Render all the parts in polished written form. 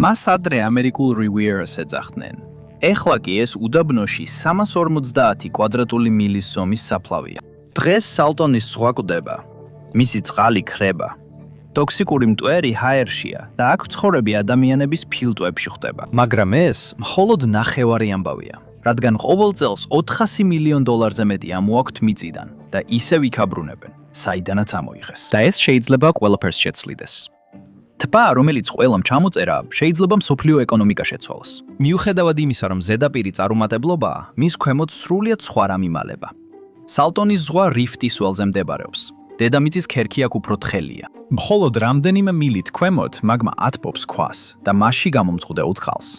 მას ადრე ამერიკულ Rivierას ეძახდნენ. ეხლა კი ეს უდაბნოში 350 კვადრატული მილის ზომის საფლავია. დღეს სალტონის ზღვა კვდება. მისი წყალი ქრება. ტოქსიკური მტვერი ჰაერშია და აქ მცხოვრები ადამიანების ფილტვებში ხდება. მაგრამ ეს მხოლოდ ნახევარი ამბავია, რადგან ყოველ წელს $400 მილიონ მეტი ამოაქვთ მიწიდან და ისევ იქაბრუნებენ, საიდანაც ამოიღეს. და ეს შეიძლება ყველაფერს შეცვლიდეს. ტბა, რომელიც ყველამ ჩამოწერა, შეიძლება მსოფლიო ეკონომიკა შეცვალოს. მიუხედავად იმისა, რომ ზედაპირი წარუმატებლობაა, მის ქვემოთ სრულიად სხვა რამ იმალება. სალტონის ზღვა რიფტის ველზე მდებარეობს. დედამიწის ქერქი აქ უფრო თხელია. მხოლოდ რამდენიმე მილით ქვემოთ მაგმა ათბობს ქვას და მასში გამომწყვდე უცხალს.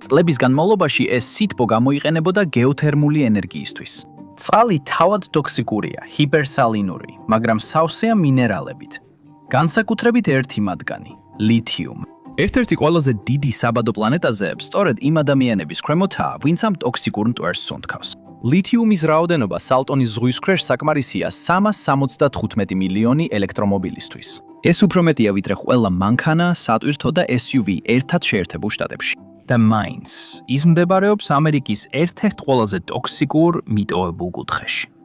წლების განმავლობაში ეს სითბო გამოიყენებოდა გეოთერმული ენერგიისთვის. წყალი თავად ტოქსიკურია, ჰიპერსალინური, მაგრამ სავსეა მინერალებით. განსაკუთრებით ერთი მათგანი, ლითიუმი. ერთ-ერთი ყველაზე დიდი საბადო პლანეტაზე სწორედ იმ ადამიანების ქვემოთაა, ვინც ამ ტოქსიკურ მტვერს სუნთქავს. ლითიუმის რაოდენობა სალტონის ზღვის ქვეშ საკმარისია 375 მილიონი ელექტრომობილისთვის. ეს უფრო მეტია ვიდრე ყველა მანქანა, სატვირთო და SUV ერთად შეერთებულ შტატებში. და მაინც ის მდებარეობს ამერიკის ერთ-ერთ ყველაზე ტოქსიკურ მიტოვებულ კუთხეში.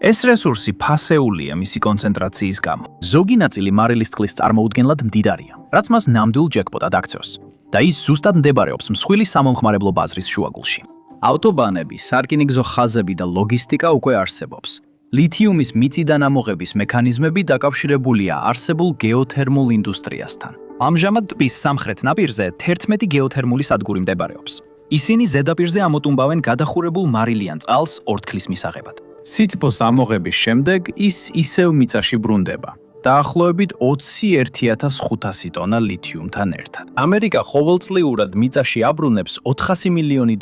ეს რესურსი ფასეულია მისი კონცენტრაციის გამო. ზოგი ნაწილი მარილის წყლის წარმოუდგენლად მდიდარია, რაც მას ნამდვილ ჯეკპოტად აქცევს. და ის ზუსტად მდებარეობს მსხვილი სამომხმარებლო ბაზრის შუაგულში. ავტობანები, სარკინიგზო ხაზები და ლოგისტიკა უკვე არსებობს. ლითიუმის მიწიდან ამოღების მექანიზმები დაკავშირებულია არსებულ გეოთერმულ ინდუსტრიასთან. ამჟამად ტბის სამხრეთ ნაპირზე 11 გეოთერმული სადგური მდებარეობს. ისინი ზედაპირზე ამოტუმბავენ გადახურებულ მარილიან წყალს ორთქლის მისაღებად. სითბოს ამოღების შემდეგ ის ისევ მიწაში ბრუნდება. დაახლოებით 21,500 ტონა ლითიუმთან ერთად. ამერიკა ყოველწლიურად მიწაში აბრუნებს $400 მილიონი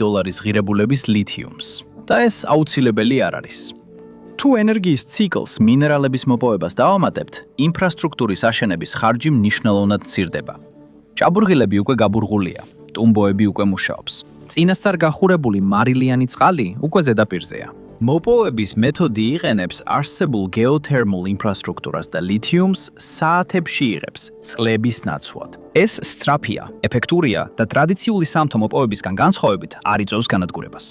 ღირებულების ლითიუმს და ეს აუცილებელი არ არის. თუ ენერგიის ციკლს მინერალების მოპოვებას დავამატებთ, ინფრასტრუქტურის აშენების ხარჯი მნიშვნელოვნად მცირდება. ჭაბურღილები უკვე გაბურღულია, ტუმბოები უკვე მუშაობს. წინასწარ გახურებული მარილიანი წყალი უკვე ზედაპირზეა. მოპოვების მეთოდი იყენებს არსებულ გეოთერმულ ინფრასტრუქტურას და ლითიუმს საათებში იღებს წლების ნაცვლად. ეს სწრაფია, ეფექტურია და ტრადიციული სამთო მოპოვებისგან განსხვავებით არ იწვევს განადგურებას.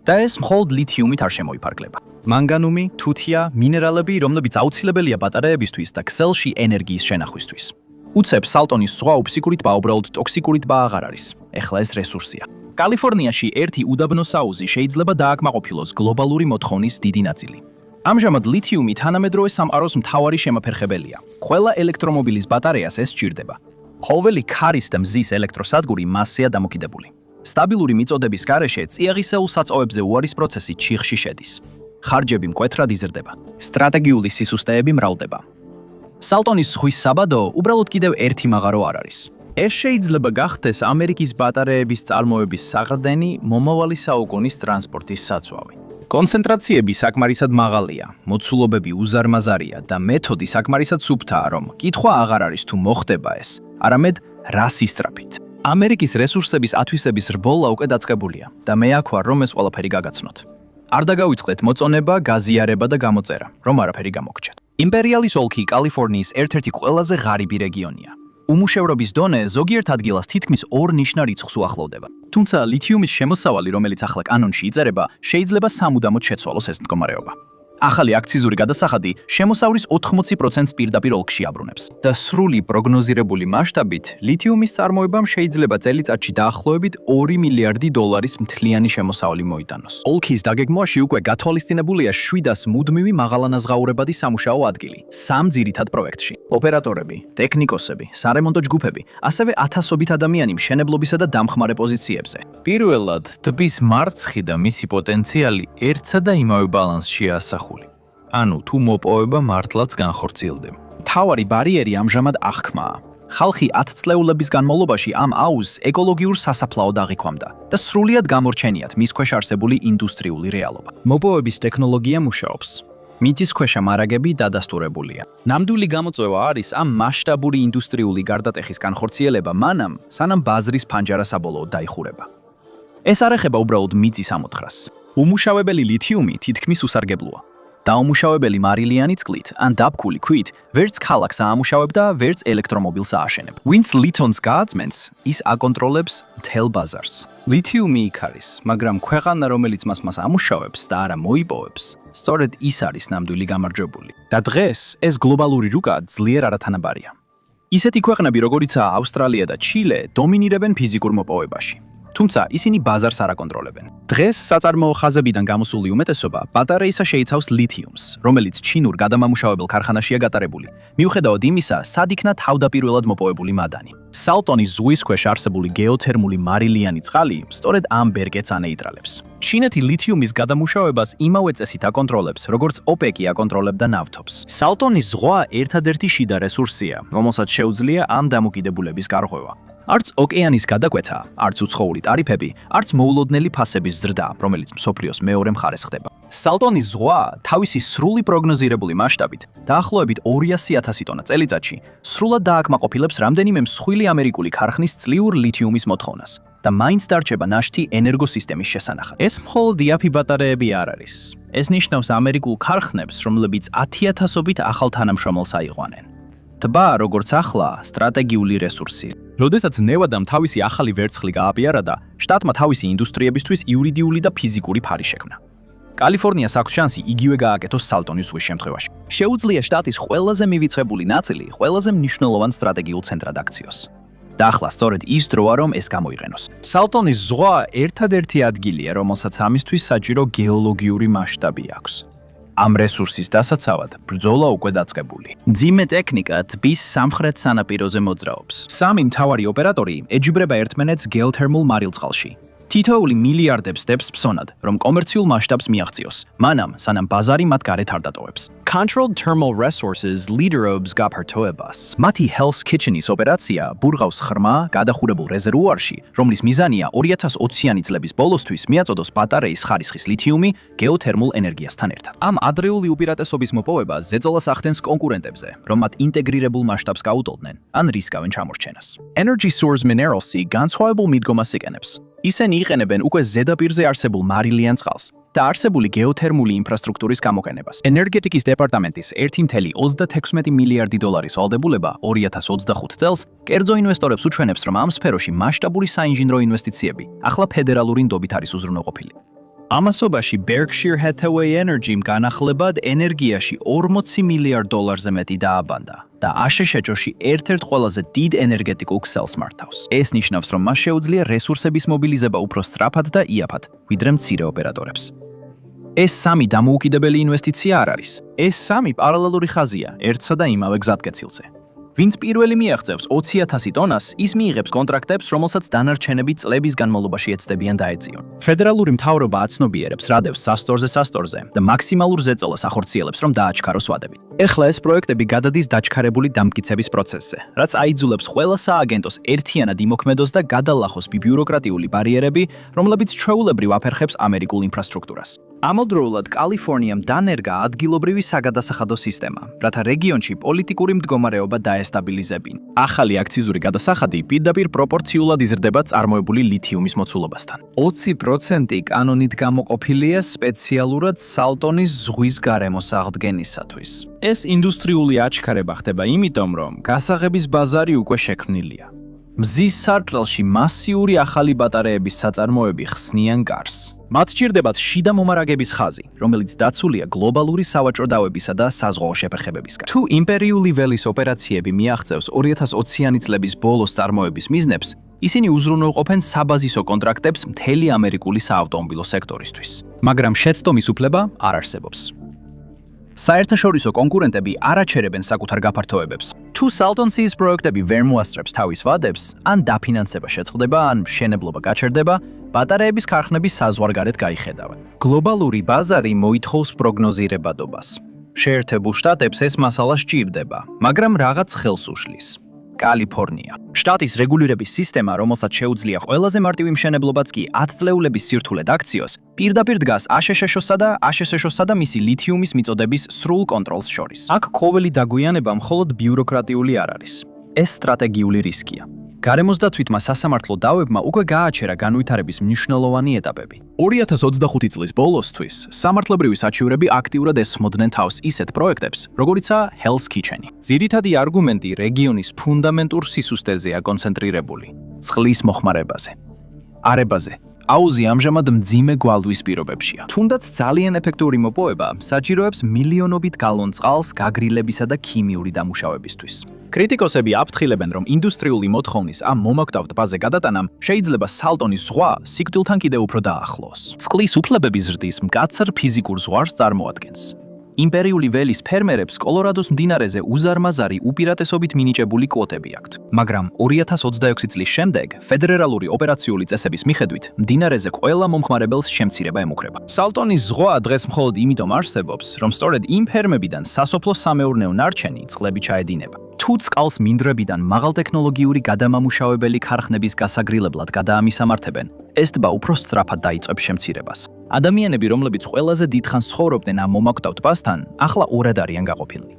და ეს მხოლოდ ლითიუმით არ შემოიფარგლება. მანგანუმი, თუთია, მინერალები, რომლებიც აუცილებელია ბატარეებისთვის და ქსელში ენერგიის შენახვისთვის. უცებ სალტონის ზღვა უფსიკური ტბა უბრალოდ ტოქსიკური ტბა აღარ არის. ეხლა ეს რესურსია. კალიფორნიაში ერთი უდაბნო საუზი შეიძლება დააკმაყოფილოს გლობალური მოთხოვნის დიდი ნაწილი. ამჟამად ლითიუმი თანამედროვე სამყაროს მთავარი შემაფერხებელია. ყველა ელექტრომობილის ბატარეას ეს სჭირდება. ყოველი ქარის და მზის ელექტროსადგური მასზეა დამოკიდებული. სტაბილური მიწოდების გარეშე წიაღისეულ საწოვებზე უარის პროცესი ჩიხში შედის. ხარჯები მკვეთრად იზრდება. სტრატეგიული სისუსტეები მრავლდება. სალტონის ზღვის საბადო უბრალოდ კიდევ ერთი მაღარო არ არის. ეს შეიძლება გახდეს ამერიკის ბატარეების წარმოების საყრდენი მომავალი საუკუნის ტრანსპორტის საწვავი. კონცენტრაციები საკმარისად მაღალია, მოცულობები უზარმაზარია და მეთოდი საკმარისად სუფთაა, რომ კითხვა აღარ არის თუ მოხდება ეს, არამედ რა სისწრაფით. ამერიკის რესურსების ათვისების რბოლა უკვე დაწყებულია და მე აქვარ რომ ეს ყველაფერი გაგაცნოთ. არ დაგავიწყდეთ მოწონება, გაზიარება და გამოწერა, რომ არაფერი გამოგჩეთ. იმპერიალის ოლქი კალიფორნიის ერთ-ერთი ყველაზე ღარიბი რეგიონია. უმუშევრობის დონე ზოგიერთ ადგილას თითქმის 2 ნიშნა რიცხვს უახლოვდება. თუმცა ლითიუმის შემოსავალი, რომელიც ახლა კანონში იწერება, შეიძლება სამუდამოდ შეცვალოს ეს მდგომარეობა. ახალი აქციზური გადასახადი შემოსავლის 80%-ს პირდაპირ ოლქში აბრუნებს. და სრული პროგნოზირებული მასშტაბით, ლითიუმის წარმოებამ შეიძლება წელიწადში დაახლოებით $2 მილიარდი მთლიანი შემოსავალი მოიტანოს. ოლქის დაგეგმვაში უკვე გათვალისწინებულია 700 მუდმივი მაღალანაზღაურებადი სამუშაო ადგილი, 3 ძირითად პროექტში. ოპერატორები, ტექნიკოსები, სარემონტო ჯგუფები, ასევე ათასობით ადამიანი მშენებლობისა და დამხმარე პოზიციებზე. პირველად, ტბის მარცხი და მისი პოტენციალი ერთსა და იმავე ბალანსშია ასახული. ანუ თუ მოპოვება მართლაც განხორციელდება. მთავარი ბარიერი ამჟამად აღქმაა. ხალხი 10 წლეულების განმავლობაში ამ აუზს ეკოლოგიურ სასაფლაოდ აღიქვამდა და სრულიად გამორჩენიათ მის ქვეშ არსებული ინდუსტრიული რეალობა. მოპოვების ტექნოლოგია მუშაობს. მიწისქვეშა მარაგები დადასტურებულია. ნამდვილი გამოწვევა არის ამ მასშტაბური ინდუსტრიული გარდატეხის განხორციელება მანამ, სანამ ბაზრის ფანჯარა საბოლოოდ დაიხურება. ეს არ ეხება უბრალოდ მიწის ამოთხრას. უმუშავებელი ლითიუმი თითქმის უსარგებლოა. დაუმუშავებელი მარილიანი წყლით ან დაბქული ქვით ვერც ქალაქს აამუშავებდა, ვერც ელექტრომობილს ააშენებ. ვინც ლითონს გააწმენს, ის აკონტროლებს მთელ ბაზარს. ლითიუმი იქ არის, მაგრამ ქვეყანა, რომელიც მას ამუშავებს და არა მოიპოვებს, სწორედ ის არის ნამდვილი გამარჯვებული. და დღეს ეს გლობალური რუკა ძლიერ არათანაბარია. ისეთი ქვეყნები, როგორიცაა ავსტრალია და ჩილე, დომინირებენ ფიზიკურ მოპოვებაში. თუმცა ისინი ბაზარს არ აკონტროლებენ. დღეს საწარმოო ხაზებიდან გამოსული უმეტესობა ბატარეისა შეიცავს ლითიუმს, რომელიც ჩინურ გადამამუშავებელ ქარხანაშია გატარებული, მიუხედავად იმისა, სად იქნა თავდაპირველად მოპოვებული მადანი. სალტონის ზღვის ქვეშ არსებული გეოთერმული მარილიანი წყალი სწორედ ამ ბერგეთს ანეიტრალებს. ჩინეთი ლითიუმის გადამუშავებას იმავე წესით აკონტროლებს, როგორც ოპეკი აკონტროლებდა ნავთობს. სალტონის ზღვა ერთადერთი შიდა რესურსია, რომელსაც შეუძლია ამ დამოკიდებულების გარღვევა. არც ოკეანის გადაკვეთა, არც უცხოური ტარიფები, არც მოულოდნელი ფასების ზრდა, რომელიც მსოფლიოს მეორე მხარეს ხდება. სალტონის ზღვა თავისი სრული პროგნოზირებული მასშტაბით, დაახლოებით 200,000 ტონა წელიწადში, სრულად დააკმაყოფილებს რამდენიმე მსხვილი ამერიკული ქარხნის წლიურ ლითიუმის მოთხოვნას და მაინც დარჩება ნაშთი ენერგოსისტემის შესანახად. ეს მხოლოდ იაფი ბატარეები არ არის. ეს ნიშნავს ამერიკულ ქარხნებს, რომლებიც 10,000-ობით ახალ თანამშრომელს აიყვანენ. ტბა, როგორც ახლა, სტრატეგიული რესურსია. როდესაც ნევადამ თავისი ახალი ვერცხლი გააპიარა, შტატმა თავისი ინდუსტრიებისთვის იურიდიული და ფიზიკური ფარი შექმნა. კალიფორნიას აქვს შანსი იგივე გააკეთოს სალტონის ზღვის შემთხვევაში. შეუძლია შტატის ყველაზე მივიწყებული ნაწილი ყველაზე მნიშვნელოვან სტრატეგიულ ცენტრად აქციოს. და ახლა სწორედ ის დროა, რომ ეს გამოიყენოს. სალტონის ზღვა ერთადერთი ადგილია, რომელსაც ამისთვის საჭირო გეოლოგიური მასშტაბი აქვს. ამ რესურსის დასაცავად ბრძოლა უკვე დაწყებული. მძიმე ტექნიკა ტბის სამხრეთ სანაპიროზე მოძრაობს. სამი მთავარი ოპერატორი ეჯიბრება ერთმანეთს გეოთერმულ მარილწყალში. თითოეული მილიარდებს დებს ფსონად, რომ კომერციულ მასშტაბს მიაღწიოს, მანამ სანამ ბაზარი მათ გარეთ არ დატოვებს. Controlled Thermal Resources ლიდერობს გაფართოებას. მათი Hell's Kitchen-ის ოპერაცია ბურღავს ხრმა გადახურებულ რეზერვუარში, რომლის მიზანია 2020-იანი წლების ბოლოსთვის მიაწოდოს ბატარეის ხარისხის ლითიუმი გეოთერმულ ენერგიასთან ერთად. ამ ადრეული უპირატესობის მოპოვება ზეწოლას ახდენს კონკურენტებზე, რომ მათ ინტეგრირებულ მასშტაბს გაუტოლდნენ ან რისკავენ ჩამორჩენას. Energy Source Minerals-ი განსხვავებულ მიდგომას იყენებს. ისინი იყენებენ უკვე ზედაპირზე არსებულ მარილიან წყალს და არსებული გეოთერმული ინფრასტრუქტურის გამოყენებას. ენერგეტიკის დეპარტამენტის 1,36 მილიარდი დოლარის ვალდებულება 2025 წელს კერძო ინვესტორებს უჩვენებს, რომ ამ სფეროში მასშტაბური საინჟინრო ინვესტიციები ახლა ფედერალური ნდობით არის უზრუნველყოფილი. ამასობაში Berkshire Hathaway Energy-მ განახლებად ენერგიაში 40 მილიარდ დოლარზე მეტი დააბანდა და აშშ-ში ერთ-ერთ ყველაზე დიდ ენერგეტიკულ ქსელს მართავს. ეს ნიშნავს, რომ მას შეუძლია რესურსების მობილიზება უფრო სწრაფად და იაფად, ვიდრე მცირე ოპერატორებს. ეს სამი დამოუკიდებელი ინვესტიცია არ არის. ეს სამი პარალელური ხაზია, ერთსა და იმავე გზატკეცილზე. ვინც პირველი მიაღწევს 20,000 ტონას, ის მიიღებს კონტრაქტებს, რომელსაც დანარჩენები წლების განმავლობაში ეცდებიან დაეწიონ. ფედერალური მთავრობა აცნობიერებს რადევს სასტორზე და მაქსიმალურ ზეწოლას ახორციელებს, რომ დააჩქაროს ვადები. ეხლა ეს პროექტები გადადის დაჩქარებული დამტკიცების პროცესზე, რაც აიძულებს ყველა სააგენტოს ერთიანად იმოქმედოს და გადალახოს ბიუროკრატიული ბარიერები, რომლებიც ჩვეულებრივ აფერხებს ამერიკულ ინფრასტრუქტურას. ამავდროულად კალიფორნიამ დანერგა ადგილობრივი საგადასახადო სისტემა, რათა რეგიონში პოლიტიკური მდგომარეობა დაესტაბილიზებინ. ახალი აქციზური გადასახადი პირდაპირ პროპორციულად იზრდება წარმოებული ლითიუმის მოცულობასთან. 20% კანონით გამოყოფილია სპეციალურად სალტონის ზღვის გარემოს აღდგენისათვის. ეს ინდუსტრიული აჩქარება ხდება იმიტომ, რომ გასაღების ბაზარი უკვე შექმნილია. მზის სარტყელში მასიური ახალი ბატარეების საწარმოები ხსნიან გარს. მათ სჭირდებათ შიდა მომარაგების ხაზი, რომელიც დაცულია გლობალური სავაჭრო დავებისა და საზღვაო შეფერხებებისგან. თუ იმპერიული ველის ოპერაციები მიაღწევს 2020-იანი წლების ბოლოს წარმოების მიზნებს, ისინი უზრუნველყოფენ საბაზისო კონტრაქტებს მთელი ამერიკული საავტომობილო სექტორისთვის. მაგრამ შეცდომის უფლება არ არსებობს. საერთაშორისო კონკურენტები არ აჩერებენ საკუთარ გაფართოებებს. თუ სალტონსის პროექტები ვერ მოასწრებს თავის ვადებს, ან დაფინანსება შეწყდება, ან მშენებლობა გაჩერდება, ბატარეების ქარხნები საზღვარგარეთ გაიხედავენ. გლობალური ბაზარი მოითხოვს პროგნოზირებადობას. შეერთებულ შტატებს ეს მასალა სჭირდება, მაგრამ რაღაც ხელს უშლის. კალიფორნია. შტატის რეგულირების სისტემა, რომელსაც შეუძლია ყველაზე მარტივი მშენებლობაც კი 10 წლეულების სირთულედ აქციოს, პირდაპირ დგას აშშ-სა და აშშ-სა და მისი ლითიუმის მიწოდების სრულ კონტროლს შორის. აქ ყოველი დაგვიანება მხოლოდ ბიუროკრატიული არ არის. ეს სტრატეგიული რისკია. გარემოსდაცვითმა სასამართლო დავებმა უკვე გააჩერა განვითარების მნიშვნელოვანი ეტაპები. 2025 წლის ბოლოსთვის სამართლებრივი საჩივრები აქტიურად ესხმოდნენ თავს ისეთ პროექტებს, როგორიცაა Hell's Kitchen. ძირითადი არგუმენტი რეგიონის ფუნდამენტურ სისუსტეზეა კონცენტრირებული, წყლის მოხმარებაზე. არებაზე. აუზი ამჟამად მძიმე გვალვის პირობებშია. თუნდაც ძალიან ეფექტური მოპოვება საჭიროებს მილიონობით გალონ წყალს გაგრილებისა და ქიმიური დამუშავებისთვის. კრიტიკოსები აფრთხილებენ, რომ ინდუსტრიული მოთხოვნის ამ მომაკვდავ ტბაზე გადატანამ შეიძლება სალტონის ზღვა სიკვდილთან კიდევ უფრო დაახლოს. წყლის უფლებების ზრდის მკაცრ ფიზიკურ ზღვარს წარმოადგენს. იმპერიული ველის ფერმერებს კოლორადოს მდინარეზე უზარმაზარი უპირატესობით მინიჭებული კვოტები აქვთ. მაგრამ 2026 წლის შემდეგ ფედერალური ოპერაციული წესების მიხედვით მდინარეზე ყველა მომხმარებელს შემცირება ემუქრება. სალტონის ზღვა დღეს მხოლოდ იმიტომ არსებობს, რომ სწორედ იმ ფერმებიდან სასოფლო-სამეურნეო ნარჩენი წყლები ჩაედინება. თუ წყალს მინდვრებიდან მაღალტექნოლოგიური გადამამუშავებელი ქარხნების გასაგრილებლად გადაამისამართებენ, ეს ტბა უფრო სწრაფად დაიწყებს შემცირებას. ადამიანები, რომლებიც ყველაზე დიდხანს ცხოვრობდნენ ამ მომაკვდავ ტბასთან, ახლა ორად არიან გაყოფილნი.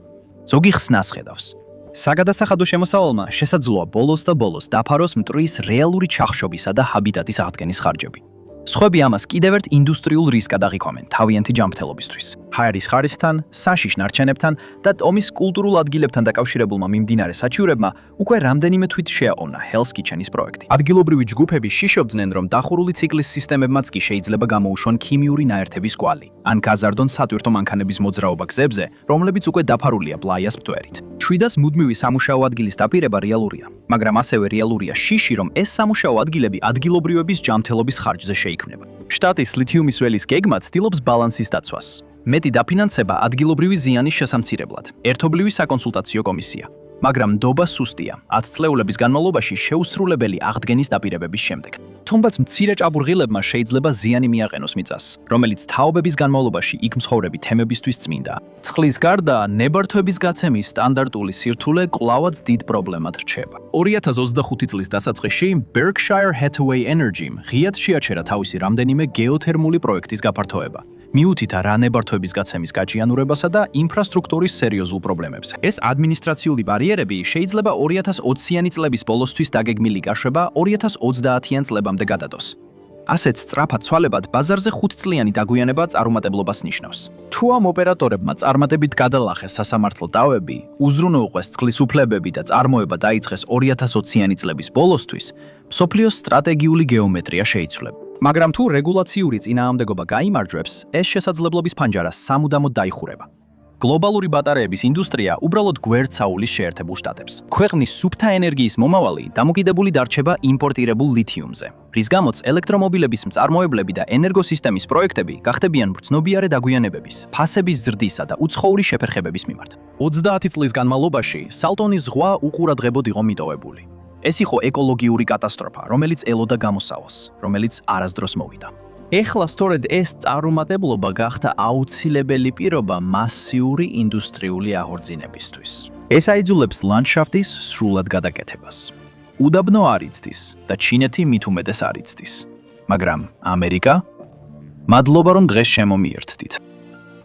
ზოგი ხსნას ხედავს. საგადასახადო შემოსავალმა შესაძლოა ბოლოს და ბოლოს დაფაროს მტვრის რეალური ჩახშობისა და ჰაბიტატის აღდგენის ხარჯები. სხვები ამას კიდევ ერთ ინდუსტრიულ რისკად აღიქვამენ თავიანთი ჯანმრთელობისთვის. ჰაერის ხარისხთან, საშიშ ნარჩენებთან და ტომის კულტურულ ადგილებთან დაკავშირებულმა მიმდინარე საჩივრებმა უკვე რამდენიმე თვით შეაყოვნა Hell's Kitchen-ის პროექტი. ადგილობრივი ჯგუფები შიშობდნენ, რომ დახურული ციკლის სისტემებმაც კი შეიძლება გამოუშვან ქიმიური ნაერთების კვალი, ან გაზარდონ სატვირთო მანქანების მოძრაობა გზებზე, რომლებიც უკვე დაფარულია პლაიას მტვერით. შვიდას მუდმივი სამუშაო ადგილის დაპირება რეალურია, მაგრამ ასევე რეალურია შიში, რომ ეს სამუშაო ადგილები ადგილობრივების ჯანმრთელობის ხარჯზე შეიქმნება. შტატის ლითიუმის ველის გეგმა ცდილობს ბალანსის დაცვას. მეტი დაფინანსება ადგილობრივი ზიანის შესამცირებლად. ერთობლივი საკონსულტაციო კომისია. მაგრამ ნდობა სუსტია 10 წლეულების განმავლობაში შეუსრულებელი აღდგენის დაპირებების შემდეგ. თუმცა მცირე ჭაბურღილებმა შეიძლება ზიანი მიაყენოს მიწას, რომელიც თაობების განმავლობაში იქ მცხოვრები თემებისთვის წმინდა. წყლის გარდა ნებართვების გაცემის სტანდარტული სირთულე კვლავაც დიდ პრობლემად რჩება. 2025 წლის დასაწყისში Berkshire Hathaway Energy-მ ღიად შეაჩერა თავისი რამდენიმე გეოთერმული პროექტის გაფართოება. მიუთითა რა ნებართვების გაცემის გაჭიანურებასა და ინფრასტრუქტურის სერიოზულ პრობლემებზე. ეს ადმინისტრაციული ბარიერები შეიძლება 2020-იანი წლების ბოლოსთვის დაგეგმილი გაშვება 2030-იან წლებამდე გადადოს. ასეთ სწრაფად ცვალებად ბაზარზე 5 წლიანი დაგვიანება წარუმატებლობას ნიშნავს. თუ ამ ოპერატორებმა წარმატებით გადალახეს სასამართლო დავები, უზრუნველყვეს წყლის უფლებები და წარმოება დაიწყეს 2020-იანი წლების ბოლოსთვის, მსოფლიოს სტრატეგიული გეომეტრია შეიცვლება. მაგრამ თუ რეგულაციური წინააღმდეგობა გაიმარჯვებს, ეს შესაძლებლობის ფანჯარა სამუდამოდ დაიხურება. გლობალური ბატარეების ინდუსტრია უბრალოდ გვერდს აულის შეერთებულ შტატებს. ქვეყნის სუფთა ენერგიის მომავალი დამოკიდებული დარჩება იმპორტირებულ ლითიუმზე, რის გამოც ელექტრომობილების მწარმოებლები და ენერგოსისტემის პროექტები გახდებიან მგრძნობიარე დაგვიანებების, ფასების ზრდისა და უცხოური შეფერხებების მიმართ. 30 წლის განმავლობაში სალტონის ზღვა უყურადღებოდ იყო მიტოვებული. ეს იყო ეკოლოგიური კატასტროფა, რომელიც ელოდა გამოსავალს, რომელიც არასდროს მოვიდა. ეხლა სწორედ ეს წარუმატებლობა გახდა აუცილებელი პირობა მასიური ინდუსტრიული აღორძინებისთვის. ეს აიძულებს ლანდშაფტის სრულად გადაკეთებას. უდაბნო არ იცდის და ჩინეთი მით უმეტეს არ იცდის. მაგრამ ამერიკა? მადლობა რომ დღეს შემომიერთდით.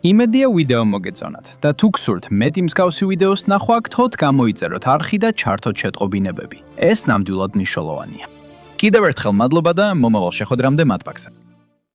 იმედია ვიდეო მოგეწონათ და თუ გსურთ მეტი მსგავსი ვიდეოს ნახვა, გთხოვთ გამოიწეროთ არხი და ჩართოთ შეტყობინებები. ეს ნამდვილად მნიშვნელოვანია. კიდევ ერთხელ მადლობა და მომავალ შეხვედრამდე მათბაგზე.